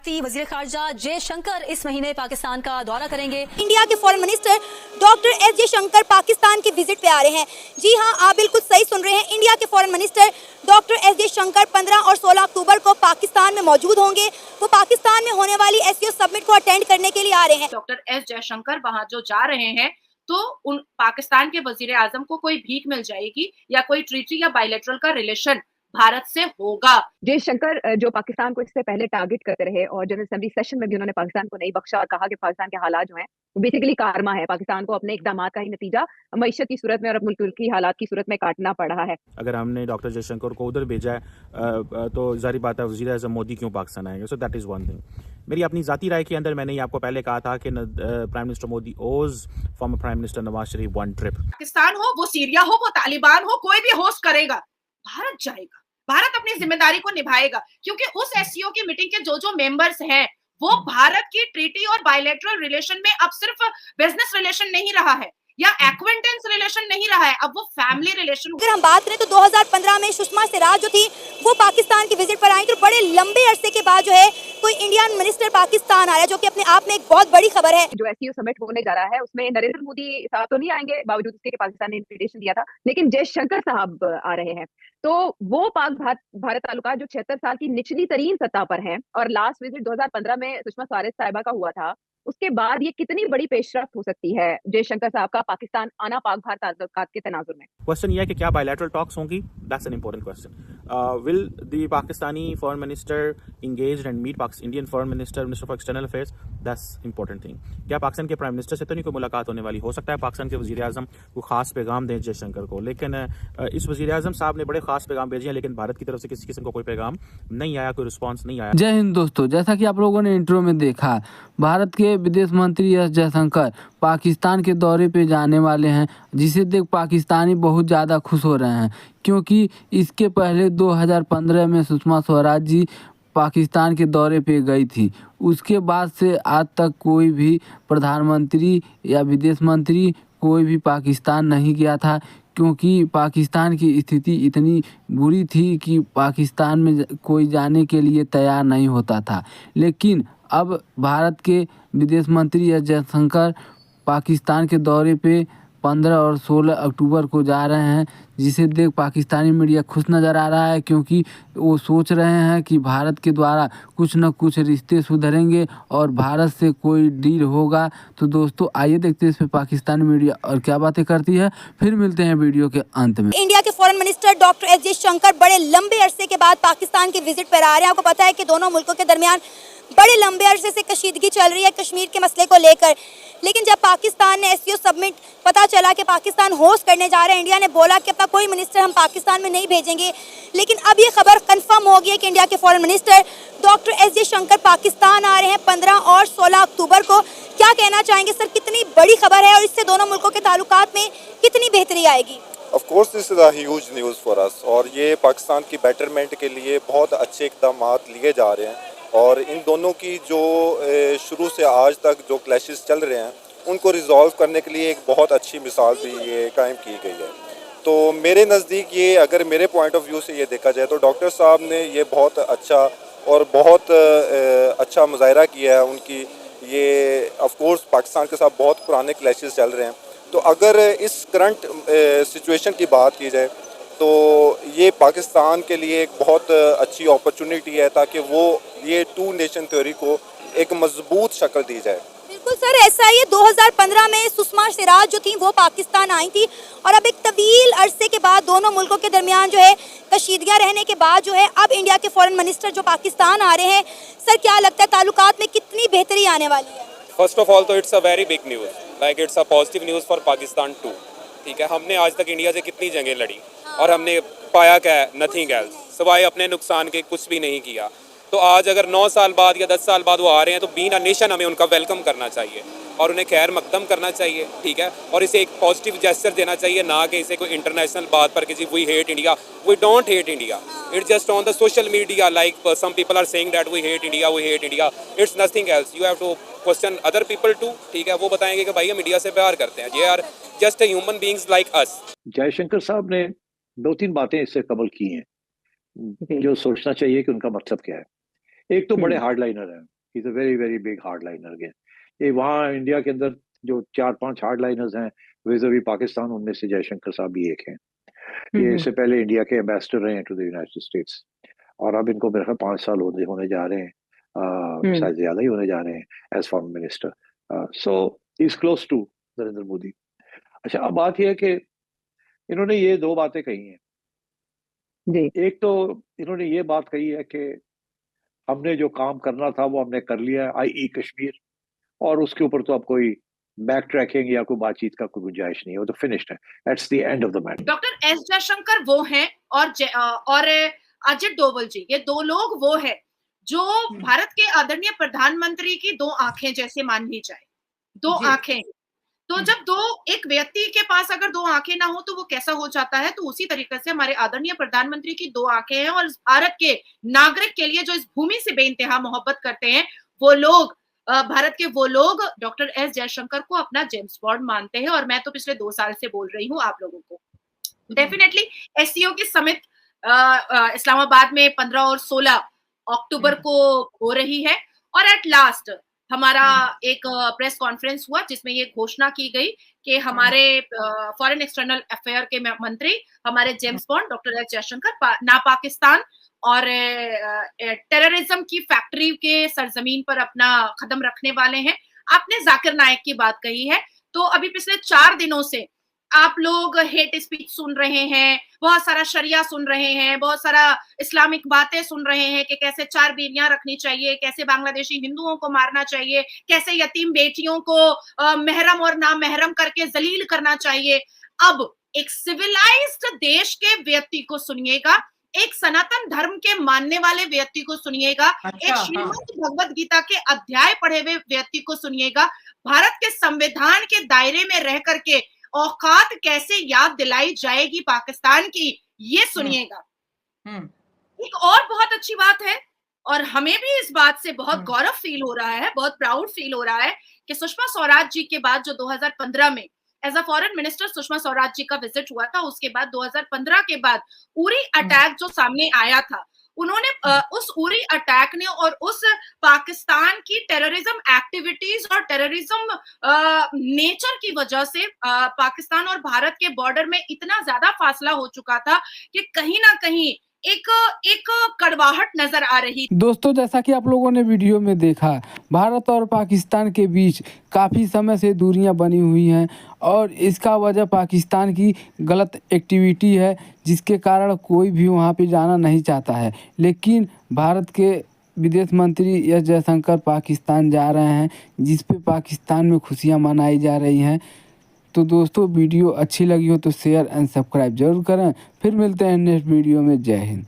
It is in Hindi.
भारतीय वजीर खारजा जयशंकर इस महीने पाकिस्तान का दौरा करेंगे। इंडिया के foreign minister doctor S Jaishankar Pakistan के विजिट पे आ रहे हैं। जी हाँ, आप बिल्कुल सही सुन रहे हैं। इंडिया के foreign minister doctor S Jaishankar 15 और 16 अक्टूबर को पाकिस्तान में मौजूद होंगे। वो पाकिस्तान में होने वाली एससीओ समिट को अटेंड करने के लिए आ रहे हैं। डॉक्टर एस जयशंकर वहाँ जो जा रहे हैं तो उन पाकिस्तान के वजीर आजम को कोई भीख मिल जाएगी या कोई ट्रीटी या बायलैटरल का रिलेशन भारत से होगा। जयशंकर जो पाकिस्तान को इससे पहले टारगेट करते रहे और जनरल असेंबली सेशन में भी उन्होंने पाकिस्तान को नहीं बख्शा और कहा कि पाकिस्तान के हालात जो हैं वो बेसिकली कारमा है, पाकिस्तान को अपने इकदाम का ही नतीजा मईशत की सूरत में और मुल्क की हालात की सूरत में काटना पड़ रहा है। अगर हमने डॉक्टर जयशंकर को उधर भेजा है तो जाहिर बात है वज़ीर आज़म मोदी क्यों पाकिस्तान आएंगे। So that is one thing. मेरी अपनी ज़ाती राय के अंदर मैंने आपको पहले कहा था कि प्राइम मिनिस्टर मोदी ओज former prime minister Nawaz Sharif one trip. Pakistan हो, वो सीरिया हो, वो तालिबान हो, कोई भी होस्ट करेगा, भारत जाएगा, भारत अपनी जिम्मेदारी को निभाएगा, क्योंकि उस एससीओ की मीटिंग के जो मेंबर्स हैं वो भारत की ट्रीटी और बायलैटरल रिलेशन में अब सिर्फ बिजनेस रिलेशन नहीं रहा है या एक्वेंटेंस रिलेशन नहीं रहा है, अब वो फैमिली रिलेशन। अगर हम बात करें तो 2015 में सुषमा स्वराज जो थी वो पाकिस्तान की विजिट पर आई, तो बड़े लंबे अरसे के बाद जो है कोई इंडियन मिनिस्टर पाकिस्तान आ रहा है, जो कि अपने आप में एक बहुत बड़ी खबर है। जो एससीओ समिट होने जा रहा है उसमें नरेंद्र मोदी साहब तो नहीं आएंगे, बावजूद इसके कि पाकिस्तान ने इन्विटेशन दिया था, लेकिन जयशंकर साहब आ रहे हैं। तो वो पाक भारत ताल्लुकात जो 76 साल की निचली तरीन सतह पर हैं और लास्ट विजिट 2015 में सुषमा स्वराज साहिबा का हुआ था, उसके बाद ये कितनी बड़ी पेशरफ्त हो सकती है जयशंकर साहब का पाकिस्तान आना पाक भारत ताल्लुकात के तनाजुर में। क्वेश्चन ये है कि क्या बायलैटरल टॉक्स होंगी? That's an important question. Will the Pakistani foreign minister engaged and meet Indian foreign minister for external affairs? That's important thing. क्या पाकिस्तान के प्राइम मिनिस्टर से तो नहीं कोई मुलाकात होने वाली? हो सकता है पाकिस्तान के वजीर आजम को खास पैगाम दें जयशंकर को, लेकिन इस वजीर आजम साहब ने बड़े खास पैगाम भेजे हैं, लेकिन भारत की तरफ से किसी किस्म का कोई पैगाम नहीं आया, कोई रिस्पांस नहीं आया। जय हिंद दोस्तों, जैसा कि आप लोगों ने इंट्रो में देखा, भारत के विदेश मंत्री एस जयशंकर पाकिस्तान के दौरे पे जाने वाले हैं, जिसे देख पाकिस्तानी बहुत ज़्यादा खुश हो रहे हैं, क्योंकि इसके पहले 2015 में सुषमा स्वराज जी पाकिस्तान के दौरे पे गई थी। उसके बाद से आज तक कोई भी प्रधानमंत्री या विदेश मंत्री कोई भी पाकिस्तान नहीं गया था, क्योंकि पाकिस्तान की स्थिति इतनी बुरी थी कि पाकिस्तान में कोई जाने के लिए तैयार नहीं होता था। लेकिन अब भारत के विदेश मंत्री एस जयशंकर पाकिस्तान के दौरे पे 15 और 16 अक्टूबर को जा रहे हैं, जिसे देख पाकिस्तानी मीडिया खुश नज़र आ रहा है, क्योंकि वो सोच रहे हैं कि भारत के द्वारा कुछ न कुछ रिश्ते सुधरेंगे और भारत से कोई डील होगा। तो दोस्तों आइए देखते हैं इस पर पाकिस्तानी मीडिया और क्या बातें करती है, फिर मिलते हैं वीडियो के अंत में। इंडिया के foreign minister doctor S Jaishankar बड़े लंबे अरसे के बाद पाकिस्तान की विजिट पर आ रहे हैं। आपको पता है कि दोनों मुल्कों के दरमियान बड़े लंबे अरसे से कशीदगी चल रही है कश्मीर के मसले को लेकर, लेकिन जब पाकिस्तान ने एससीओ समिट पता चला कि पाकिस्तान होस्ट करने जा रहे हैं, इंडिया ने बोला कि अपना कोई मिनिस्टर हम पाकिस्तान में नहीं भेजेंगे। लेकिन अब ये खबर कंफर्म हो गई है कि इंडिया के foreign minister doctor S Jaishankar Pakistan आ रहे हैं 15 और 16 अक्टूबर को। क्या कहना चाहेंगे सर, कितनी बड़ी खबर है और इससे दोनों मुल्कों के ताल्लुकात में कितनी बेहतरी आएगी? Of course this is a huge news for us और ये पाकिस्तान की बेटरमेंट के लिए बहुत अच्छे इक़दाम लिए जा रहे हैं और इन दोनों की जो शुरू से आज तक जो क्लैशेस चल रहे हैं उनको रिज़ॉल्व करने के लिए एक बहुत अच्छी मिसाल भी ये कायम की गई है। तो मेरे नज़दीक ये, अगर मेरे पॉइंट ऑफ व्यू से ये देखा जाए तो डॉक्टर साहब ने ये बहुत अच्छा और बहुत अच्छा मुजाहरा किया है उनकी। ये ऑफ कोर्स पाकिस्तान के साथ बहुत पुराने क्लैशेस चल रहे हैं, तो अगर इस करंट सिचुएशन की बात की जाए तो ये पाकिस्तान के लिए एक बहुत अच्छी अपॉर्चुनिटी है ताकि वो ये टू नेशन थ्योरी को एक मजबूत शक्ल दी जाए। बिल्कुल सर, ऐसा ही 2015 में सुषमा स्वराज जो थी वो पाकिस्तान आई थी और अब एक तवील अरसे के बाद दोनों मुल्कों के दरमियान जो है कशीदगियाँ रहने के बाद जो है अब इंडिया के फॉरेन मिनिस्टर जो पाकिस्तान आ रहे हैं, सर क्या लगता है ताल्लुकात में कितनी बेहतरी आने वाली है? फर्स्ट ऑफ ऑल तो it's a very big news, like it's a positive news for Pakistan too. ठीक है, हमने आज तक इंडिया से कितनी जंगें लड़ी और हमने पाया क्या है? नथिंग एल्स, सिवाय अपने नुकसान के कुछ भी नहीं किया। तो आज अगर 9 साल बाद या 10 साल बाद वो आ रहे हैं तो बीइंग अ नेशन हमें उनका वेलकम करना चाहिए और उन्हें खैर मकदम करना चाहिए। ठीक है, और इसे एक पॉजिटिव जेस्चर देना चाहिए, ना कि इसे कोई इंटरनेशनल बात पर किसी we hate India. We don't hate India, it's just on the social media like some people are saying that we hate India, we hate India. It's nothing else, you have to question other people too. ठीक है, वो बताएंगे कि भाई हम इंडिया से प्यार करते हैं, they are just human beings like us. Jaishankar साहब ने 2-3 बातें इससे कबल की हैं जो सोचना चाहिए कि उनका मतलब क्या है। एक तो बड़े हार्डलाइनर हैं, is a very very big hardliner के। ये वहाँ इंडिया के अंदर जो 4-5 हार्डलाइनर्स हैं विज़-अ-वी पाकिस्तान, उनमें से जयशंकर साहब भी एक हैं। ये इससे पहले इंडिया के एम्बेसडर रहे हैं टू द यूनाइटेड स्टेट्स, और अब इनको मेरे ख्याल 5 साल होने जा रहे हैं, शायद ज्यादा ही होने जा रहे हैं as foreign minister. So he is close to Narendra Modi. अच्छा, अब बात यह है कि इन्होंने ये 2 बातें कही हैं जी। एक तो इन्होंने ये बात कही है कि हमने जो काम करना था वो हमने कर लिया है, आई कश्मीर, और उसके ऊपर तो अब कोई बैक ट्रैकिंग या कोई बातचीत का कोई गुंजाइश नहीं है, वो तो फिनिश्ड है, that's the end of the matter. Doctor S Jaishankar वो हैं और अजित डोवल जी, ये 2 लोग वो हैं जो भारत के आदरणीय प्रधानमंत्री की 2 आंखें जैसे मान ली जाए, 2 आंखें। तो जब एक व्यक्ति के पास अगर 2 आंखें ना हो तो वो कैसा हो जाता है, तो उसी तरीके से हमारे आदरणीय प्रधानमंत्री की 2 आंखें हैं, और भारत के नागरिक के लिए जो इस भूमि से बेइंतहा मोहब्बत करते हैं, वो लोग भारत के वो लोग डॉक्टर एस जयशंकर को अपना जेम्स बॉन्ड मानते हैं। और मैं तो पिछले 2 साल से बोल रही हूँ आप लोगों को, डेफिनेटली एससीओ की समिट इस्लामाबाद में 15 और 16 अक्टूबर को हो रही है, और एट लास्ट हमारा एक प्रेस कॉन्फ्रेंस हुआ जिसमें ये घोषणा की गई कि हमारे फॉरेन एक्सटर्नल अफेयर के मंत्री, हमारे James bond doctor S Jaishankar ना पाकिस्तान और टेररिज्म की फैक्ट्री के सरजमीन पर अपना कदम रखने वाले हैं। आपने जाकिर नाइक की बात कही है, तो अभी पिछले 4 दिनों से आप लोग हेट स्पीच सुन रहे हैं, बहुत सारा शरिया सुन रहे हैं, बहुत सारा इस्लामिक बातें सुन रहे हैं कि कैसे 4 बीवियां रखनी चाहिए, कैसे बांग्लादेशी हिंदुओं को मारना चाहिए, कैसे यतीम बेटियों को महरम और नामहरम करके जलील करना चाहिए। अब एक सिविलाइज्ड देश के व्यक्ति को सुनिएगा, एक सनातन धर्म के मानने वाले व्यक्ति को सुनिएगा, एक श्रीमद् भगवद गीता के अध्याय पढ़े हुए व्यक्ति को सुनिएगा, भारत के संविधान के दायरे में रह करके औकात कैसे याद दिलाई जाएगी पाकिस्तान की, ये सुनिएगा। एक और बहुत अच्छी बात है, और हमें भी इस बात से बहुत गौरव फील हो रहा है, बहुत प्राउड फील हो रहा है कि सुषमा स्वराज जी के बाद जो 2015 में as a foreign minister Sushma Swaraj ji का विजिट हुआ था, उसके बाद 2015 के बाद उरी अटैक जो सामने आया था, उन्होंने उस उरी अटैक ने और उस पाकिस्तान की टेररिज्म एक्टिविटीज और टेररिज्म नेचर की वजह से पाकिस्तान और भारत के बॉर्डर में इतना ज्यादा फासला हो चुका था कि कहीं ना कहीं एक कड़वाहट नजर आ रही। दोस्तों, जैसा कि आप लोगों ने वीडियो में देखा, भारत और पाकिस्तान के बीच काफ़ी समय से दूरियां बनी हुई हैं, और इसका वजह पाकिस्तान की गलत एक्टिविटी है, जिसके कारण कोई भी वहां पे जाना नहीं चाहता है। लेकिन भारत के विदेश मंत्री एस जयशंकर पाकिस्तान जा रहे हैं, जिस पे पाकिस्तान में खुशियां मनाई जा रही हैं। तो दोस्तों, वीडियो अच्छी लगी हो तो शेयर एंड सब्सक्राइब जरूर करें। फिर मिलते हैं नेक्स्ट वीडियो में। जय हिंद।